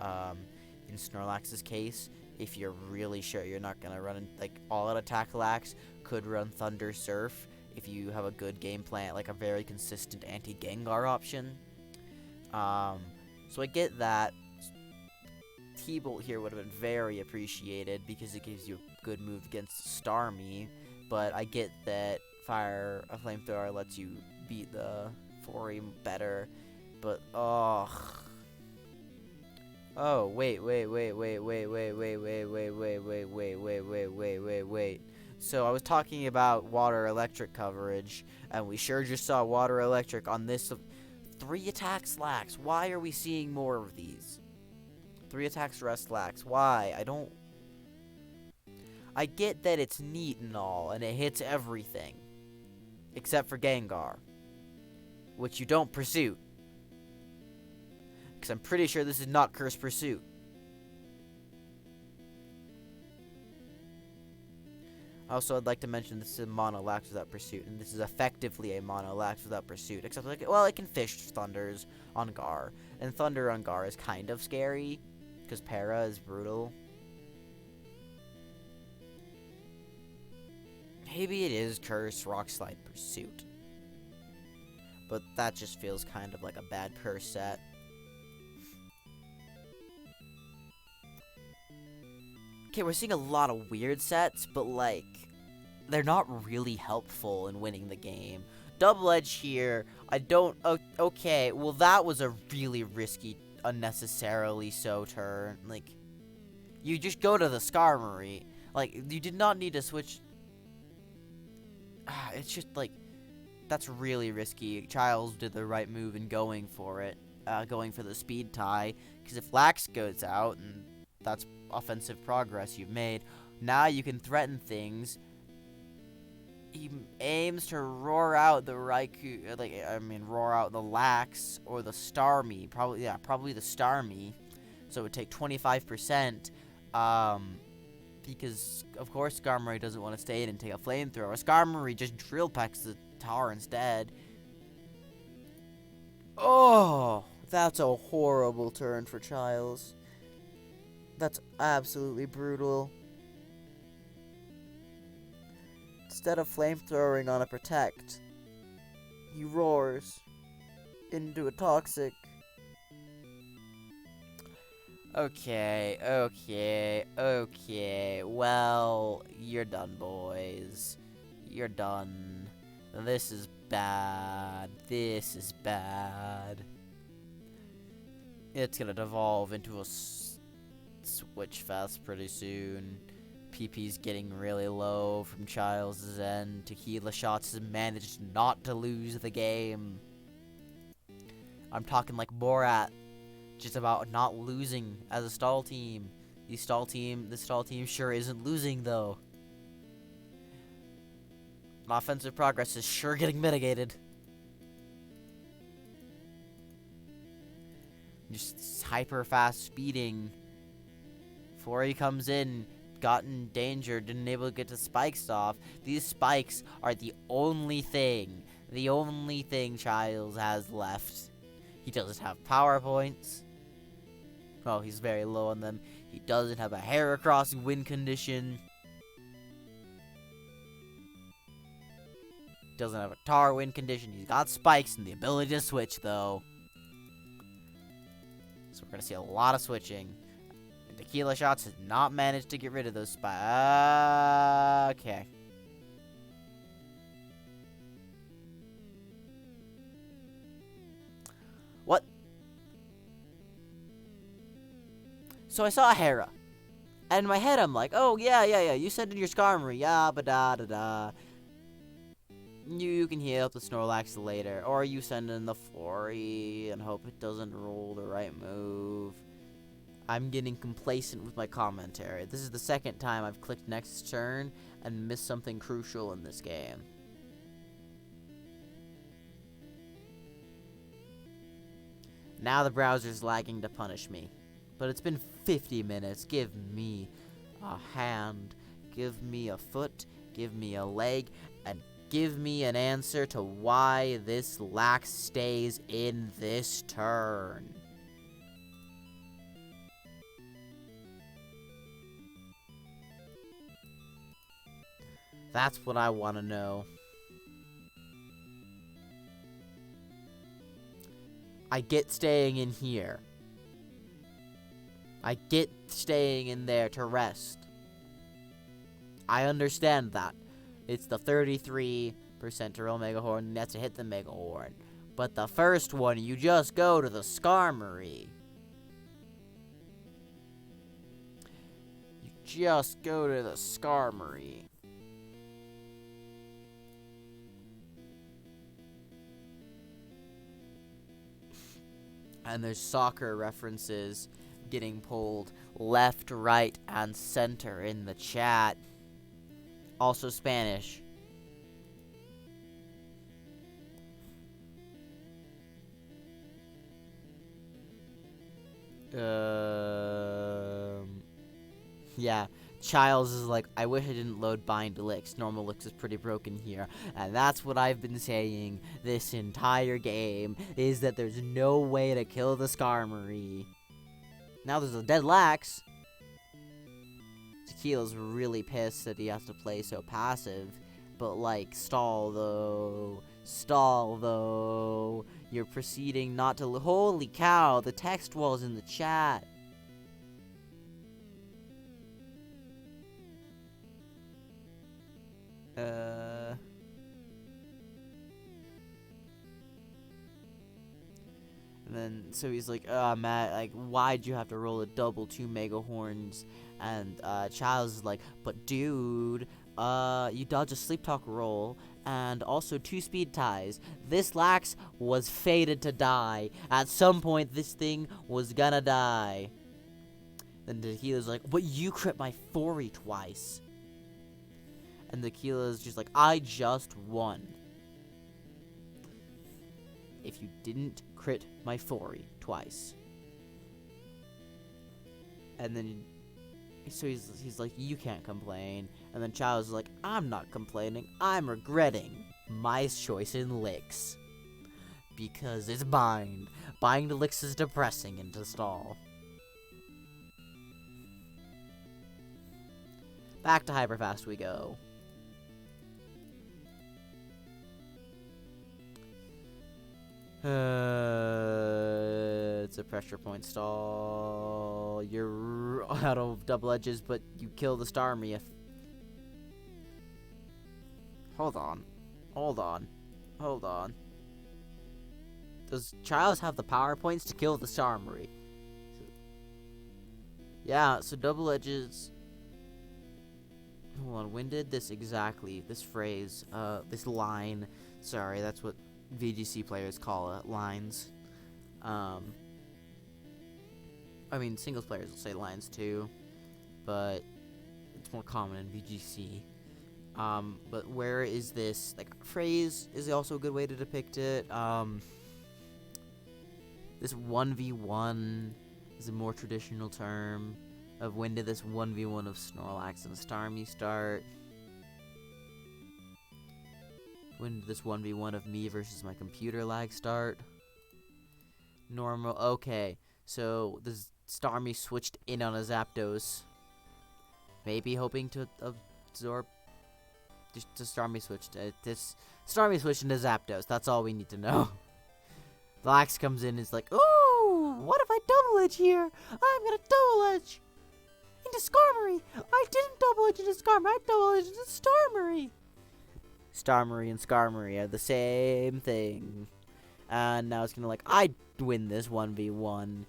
in Snorlax's case. If you're really sure you're not gonna run, like, all-out attack lax, could run Thunder Surf if you have a good game plan, like a very consistent anti-Gengar option. So I get that. T-Bolt here would have been very appreciated because it gives you a good move against Starmie, but I get that a Flamethrower lets you beat the Fori better, but oh, wait. So I was talking about water electric coverage, and we sure just saw water electric on this 3 attacks lax. Why are we seeing more of these? 3 attacks rest lax. Why? I get that it's neat and all, and it hits everything. Except for Gengar. Which you don't pursue. Because I'm pretty sure this is not Curse Pursuit. Also, I'd like to mention this is a mono lax without pursuit, and this is effectively a mono lax without pursuit, except like, well, it can fish thunders on Gar, and thunder on Gar is kind of scary because para is brutal. Maybe it is Curse Rock Slide Pursuit, but that just feels kind of like a bad curse set. Okay, we're seeing a lot of weird sets, but, like, they're not really helpful in winning the game. Double Edge here, I don't... Okay, well, that was a really risky, unnecessarily so turn. Like, you just go to the Skarmory. Like, you did not need to switch... It's just, like, that's really risky. Childs did the right move in going for it. Going for the speed tie. Because if Lax goes out, and that's offensive progress you've made. Now you can threaten things. He aims to roar out the Raikou, roar out the Lax or the Starmie. Probably the Starmie. So it would take 25%. Because, of course, Skarmory doesn't want to stay in and take a flamethrower. Skarmory just drill pecks the Tar instead. Oh, that's a horrible turn for Childs. That's absolutely brutal. Instead of flamethrowing on a Protect, he roars into a Toxic. Okay. Well, you're done, boys. You're done. This is bad. It's gonna devolve into a switch fest pretty soon. PP's getting really low from Childs' end. Tequila Shots has managed not to lose the game. I'm talking like Borat. Just about not losing as a stall team. The stall team sure isn't losing, though. Offensive progress is sure getting mitigated. Just hyper fast speeding. Before he comes in, got in danger, didn't able to get the spikes off. These spikes are the only thing Childs has left. He doesn't have power points. Well, he's very low on them. He doesn't have a Heracross win condition. Doesn't have a Tar win condition. He's got spikes and the ability to switch, though. So we're going to see a lot of switching. And Tequila Shots has not managed to get rid of those spikes. Okay. What? So I saw a Hera. And in my head, I'm like, oh, yeah. You send in your Skarmory. Da. You can heal up the Snorlax later. Or you send in the Flurry and hope it doesn't roll the right move. I'm getting complacent with my commentary. This is the second time I've clicked next turn and missed something crucial in this game. Now the browser's lagging to punish me. But it's been 50 minutes. Give me a hand. Give me a foot. Give me a leg. And give me an answer to why this Lax stays in this turn. That's what I want to know. I get staying in here. I get staying in there to rest. I understand that. It's the 33% to roll Mega Horn, and that's to hit the Mega Horn. But the first one, you just go to the Skarmory. You just go to the Skarmory. And there's soccer references getting pulled left, right, and center in the chat. Also Spanish. Yeah. Childs is like, I wish I didn't load bind licks. Normal licks is pretty broken here. And that's what I've been saying this entire game, is that there's no way to kill the Skarmory. Now there's a dead Lax. Tequila's really pissed that he has to play so passive. But, like, stall, though. Stall, though. You're proceeding not to... Holy cow, the text wall's in the chat. And then, so he's like, Matt, like, why'd you have to roll a double 2 Mega Horns? And, Childs is like, but dude, you dodge a Sleep Talk roll, and also 2 speed ties. This Lax was fated to die. At some point, this thing was gonna die. Then Tequila's like, but you crit my Fori twice. And Tequila's just like, I just won. If you didn't crit my Fori twice. And then, so he's like, you can't complain. And then Child's like, I'm not complaining. I'm regretting my choice in licks. Because it's bind. Bind licks is depressing into stall. Back to Hyperfast we go. It's a pressure point stall. You're out of double edges, but you kill the Starmie if... Hold on. Hold on. Hold on. Does Childs have the power points to kill the Starmie? Yeah, so double edges... Hold on, when did this exactly, this phrase, this line, sorry, that's what VGC players call it, lines. I mean, singles players will say lines too, but it's more common in VGC. But where is this, like, phrase is also a good way to depict it. This 1v1 is a more traditional term of when did this 1v1 of Snorlax and Starmie start. When did this 1v1 of me versus my computer lag start? Normal, okay. So, the Starmie switched in on a Zapdos. Maybe hoping to absorb... Just Starmie switched. This Starmie switched into Zapdos. That's all we need to know. Lax comes in and is like, ooh, what if I double edge here? I'm gonna double edge into Skarmory. I didn't double edge into Skarmory. I double edged into Starmory. Starmory and Skarmory are the same thing. And now it's gonna like, I win this 1v1.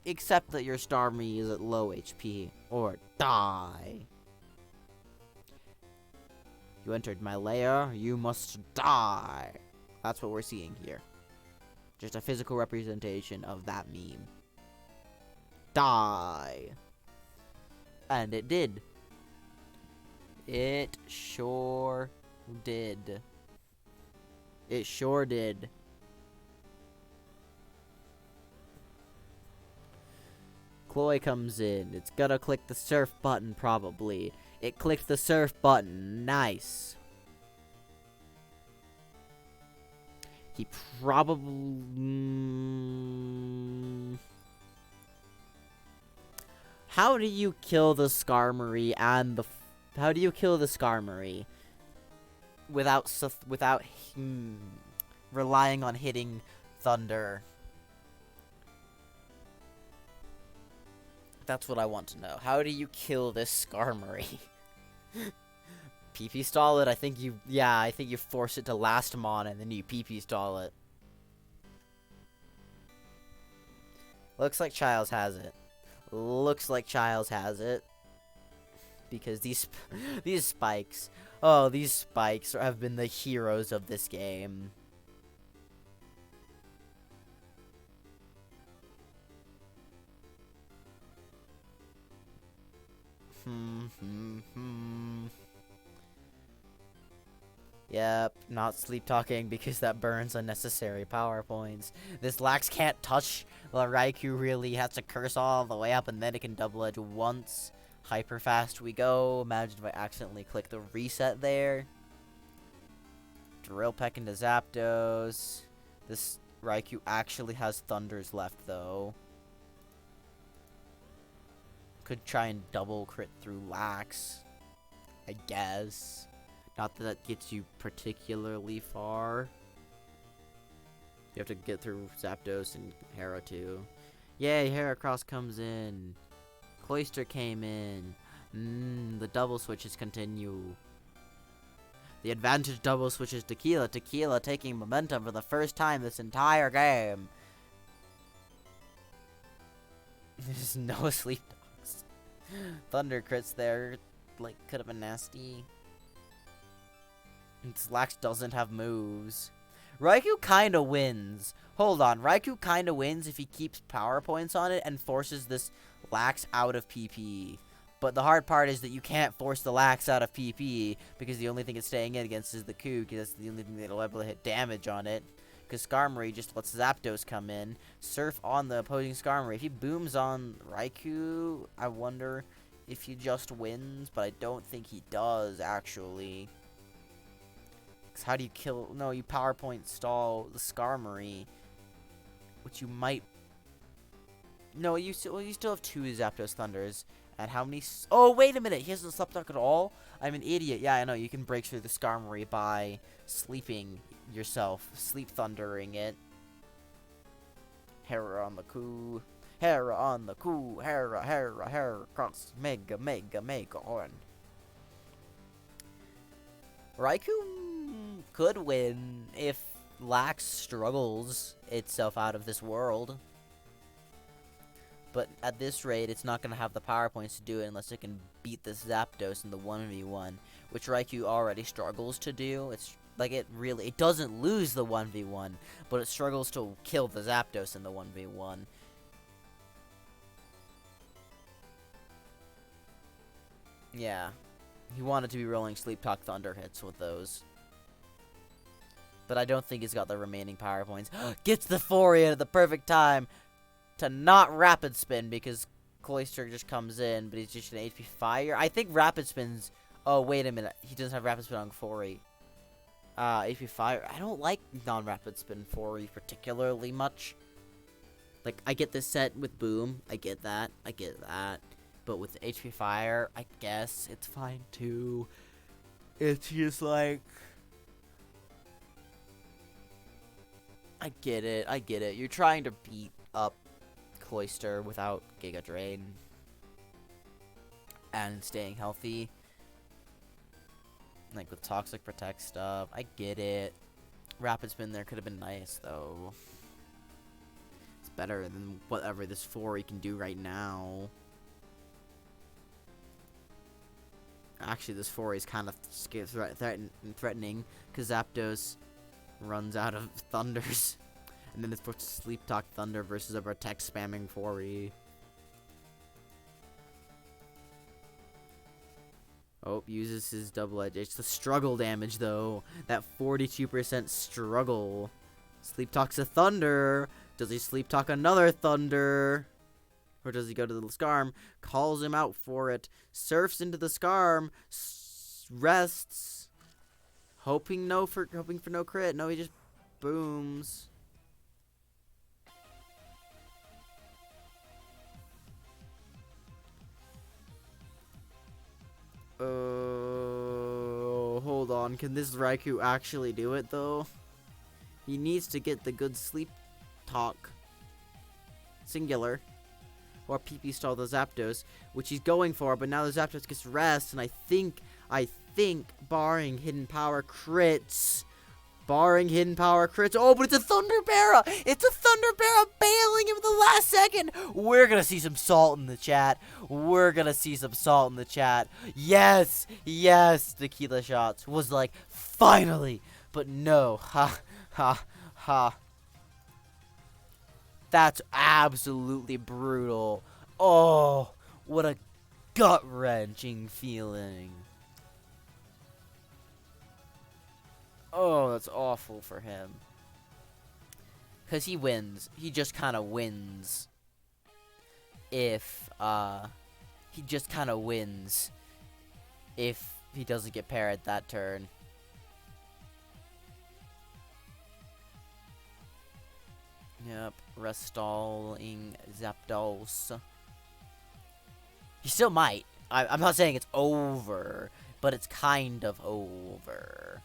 Except that your Starmie is at low HP. Or die. You entered my lair, you must die. That's what we're seeing here. Just a physical representation of that meme. Die. And it did. It sure did. It sure did. Chloe comes in. It's gonna click the surf button, probably. It clicked the surf button. Nice. He probably... How do you kill the Skarmory and the... How do you kill the Skarmory without relying on hitting Thunder? That's what I want to know. How do you kill this Skarmory? PP stall it? I think you force it to last mon and then you PP stall it. Looks like Childs has it. Looks like Childs has it. Because these spikes, oh, these spikes have been the heroes of this game. Yep, not sleep talking because that burns unnecessary power points. This Lax can't touch the Raikou, really has to curse all the way up and then it can double edge once. Hyper fast we go. Imagine if I accidentally click the reset there. Drill Peck into Zapdos. This Raikou actually has Thunders left though. Could try and double crit through Lax, I guess. Not that that gets you particularly far. You have to get through Zapdos and Hera too. Yay, Heracross comes in. Cloyster came in. The double switches continue. The advantage double switches Tequila. Tequila taking momentum for the first time this entire game. There's no sleep dogs. Thunder crits there. Like, could have been nasty. Lax doesn't have moves. Raikou kinda wins. Hold on. Raikou kinda wins if he keeps power points on it and forces this Lax out of PP. But the hard part is that you can't force the Lax out of PP because the only thing it's staying in against is the Coup, because that's the only thing that'll ever hit damage on it. Because Skarmory just lets Zapdos come in. Surf on the opposing Skarmory. If he booms on Raikou, I wonder if he just wins, but I don't think he does, actually. How do you kill... No, you PowerPoint stall the Skarmory, which you might... No, you still have 2 Zapdos Thunders. And how many... Oh, wait a minute! He hasn't slept talk at all? I'm an idiot. Yeah, I know. You can break through the Skarmory by sleeping yourself. Sleep Thundering it. Hera on the coup. Hera on the coup. Hera. Cross. Mega on. Raikou could win if Lax struggles itself out of this world. But at this rate, it's not going to have the power points to do it unless it can beat this Zapdos in the 1v1, which Raikou already struggles to do. It's like it doesn't lose the 1v1, but it struggles to kill the Zapdos in the 1v1. Yeah. He wanted to be rolling Sleep Talk Thunder hits with those. But I don't think he's got the remaining power points. Gets the Fourier at the perfect time to not Rapid Spin because Cloyster just comes in, but he's just an HP Fire. I think Rapid Spin's... Oh, wait a minute. He doesn't have Rapid Spin on Fourier. HP Fire. I don't like non-Rapid Spin Fourier particularly much. Like, I get this set with Boom. I get that. But with HP Fire, I guess it's fine too. It's just like... I get it. You're trying to beat up Cloyster without Giga Drain. And staying healthy. Like with Toxic Protect stuff. I get it. Rapid Spin there could have been nice though. It's better than whatever this 4 can do right now. Actually, this 4 is kind of threatening because Zapdos runs out of Thunders. And then it's supposed to Sleep Talk Thunder versus a Protect spamming 4E. Oh, uses his double edge. It's the struggle damage, though. That 42% struggle. Sleep Talks a Thunder. Does he Sleep Talk another Thunder? Or does he go to the Skarm? Calls him out for it. Surfs into the Skarm. Rests. Hoping for no crit. No, he just booms. Hold on. Can this Raikou actually do it, though? He needs to get the good Sleep Talk. Singular. Or PP stall the Zapdos, which he's going for, but now the Zapdos gets rest, and I think, barring hidden power crits, oh, but it's a Thunderbara! It's a Thunderbara bailing him at the last second! We're gonna see some salt in the chat. Yes! Tequila Shots was like, finally! But no, ha. That's absolutely brutal. Oh, what a gut-wrenching feeling. Oh, that's awful for him. Because he wins. He just kind of wins. If, he just kind of wins. If he doesn't get parried that turn. Yep. Restalling Zapdos. He still might. I'm not saying it's over, but it's kind of over.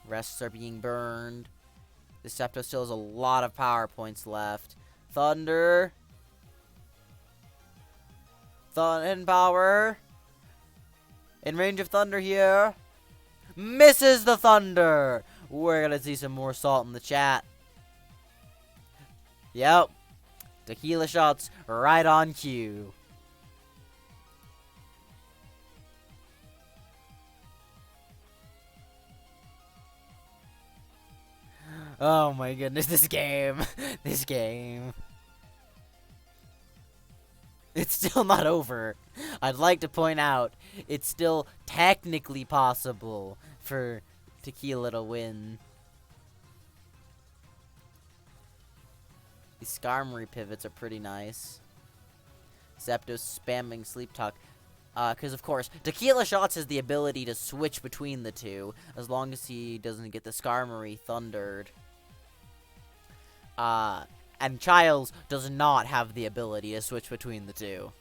Rests are being burned. This Zapdos still has a lot of power points left. Thunder. Thunder power. In range of thunder here. Misses the thunder. We're gonna see some more salt in the chat. Yep. Tequila shots right on cue. Oh my goodness, this game. This game. It's still not over. I'd like to point out, it's still technically possible for Tequila to win. These Skarmory pivots are pretty nice. Zapdos spamming Sleep Talk. Because, of course, Tequila Shots has the ability to switch between the two, as long as he doesn't get the Skarmory thundered. And Childs does not have the ability to switch between the two.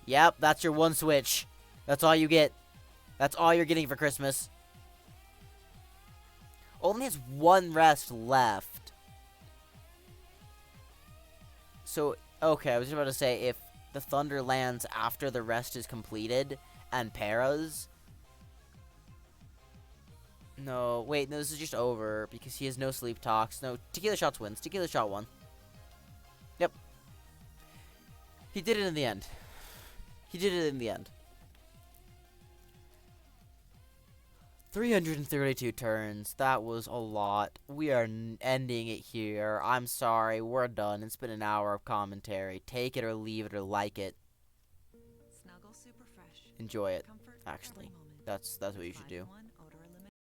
Yep, that's your one switch. That's all you get. That's all you're getting for Christmas. Only has one rest left. So, okay, I was just about to say, if the Thunder lands after the rest is completed and Paras. No, wait, no, this is just over because he has no Sleep Talks. No, Tequila Shots wins. Tequila Shot won. Yep. He did it in the end. He did it in the end. 332 turns. That was a lot. We are ending it here. I'm sorry. We're done. It's been an hour of commentary. Take it or leave it or like it. Snuggle super fresh. Enjoy it. Comfort Actually, every moment. that's what you should do. 5-1.